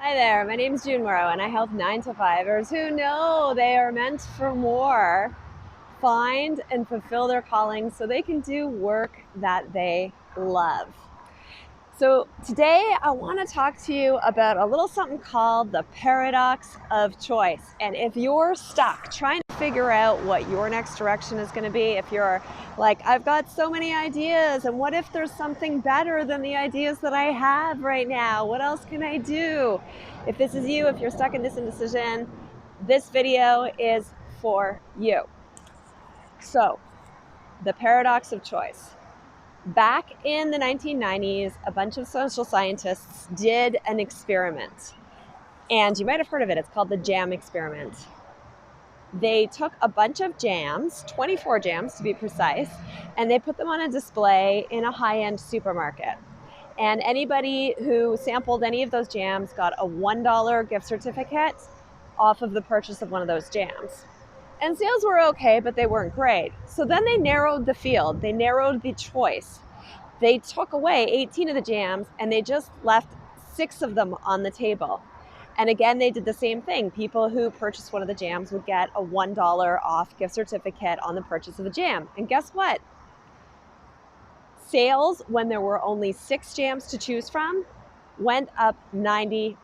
Hi there, my name is June Morrow and I help 9 to 5ers who know they are meant for more find and fulfill their callings so they can do work that they love. So today I want to talk to you about a little something called the paradox of choice. And if you're stuck trying to figure out what your next direction is going to be, if you're like, I've got so many ideas, and what if there's something better than the ideas that I have right now? What else can I do? If this is you, if you're stuck in this indecision, this video is for you. So, the paradox of choice. Back in the 1990s, a bunch of social scientists did an experiment. And you might have heard of it. It's called the jam experiment. They took a bunch of jams, 24 jams to be precise, and they put them on a display in a high-end supermarket. And anybody who sampled any of those jams got a $1 gift certificate off of the purchase of one of those jams. And sales were okay, but they weren't great. So then they narrowed the field. They narrowed the choice. They took away 18 of the jams and they just left 6 of them on the table. And again, they did the same thing. People who purchased one of the jams would get a $1 off gift certificate on the purchase of the jam. And guess what? Sales, when there were only 6 jams to choose from, went up 90%.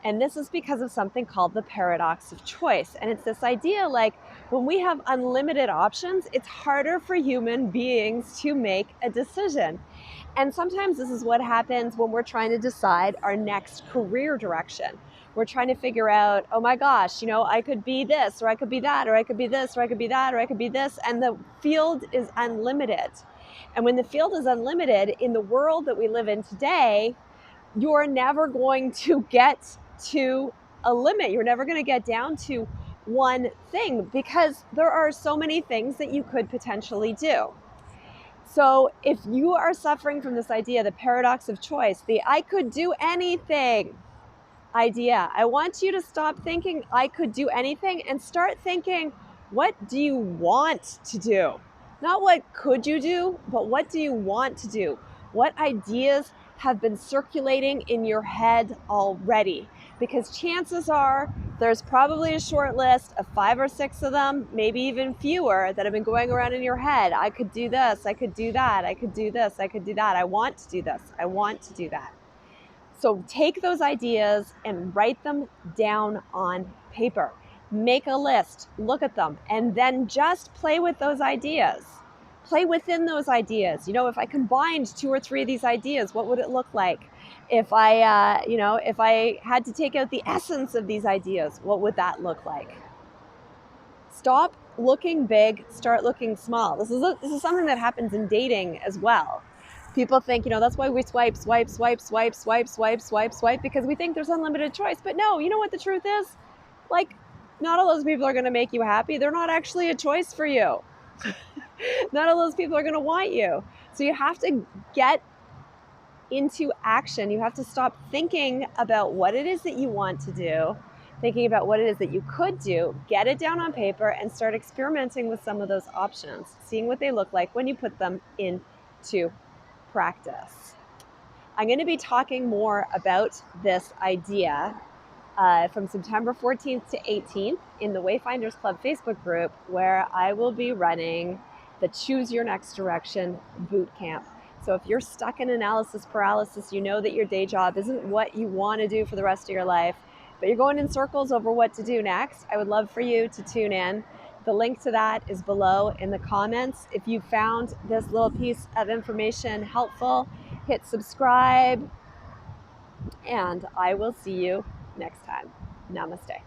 And this is because of something called the paradox of choice. And it's this idea like when we have unlimited options, it's harder for human beings to make a decision. And sometimes this is what happens when we're trying to decide our next career direction. We're trying to figure out, oh my gosh, I could be this, or I could be that, or I could be this, or I could be that, or I could be this. And the field is unlimited. And when the field is unlimited in the world that we live in today, you're never going to get to a limit. You're never going to get down to one thing because there are so many things that you could potentially do. So if you are suffering from this idea, the paradox of choice, the I could do anything idea, I want you to stop thinking I could do anything and start thinking, what do you want to do? Not what could you do, but what do you want to do? What ideas have been circulating in your head already? Because chances are there's probably a short list of 5 or 6 of them, maybe even fewer, that have been going around in your head. I could do this, I could do that, I could do this, I could do that. I want to do this, I want to do that. So take those ideas and write them down on paper. Make a list, look at them, and then just play with those ideas. Play within those ideas. If I combined 2 or 3 of these ideas, what would it look like? If I had to take out the essence of these ideas, what would that look like? Stop looking big, start looking small. This is something that happens in dating as well. People think, that's why we swipe, because we think there's unlimited choice. But no, you know what the truth is? Like, not all those people are going to make you happy. They're not actually a choice for you. None of those people are going to want you. So you have to get into action. You have to stop thinking about what it is that you want to do, thinking about what it is that you could do, get it down on paper, and start experimenting with some of those options, seeing what they look like when you put them into practice. I'm going to be talking more about this idea from September 14th to 18th in the Wayfinders Club Facebook group, where I will be running the Choose Your Next Direction boot camp. So if you're stuck in analysis paralysis, you know that your day job isn't what you want to do for the rest of your life, but you're going in circles over what to do next, I would love for you to tune in. The link to that is below in the comments. If you found this little piece of information helpful, hit subscribe, and I will see you next time. Namaste.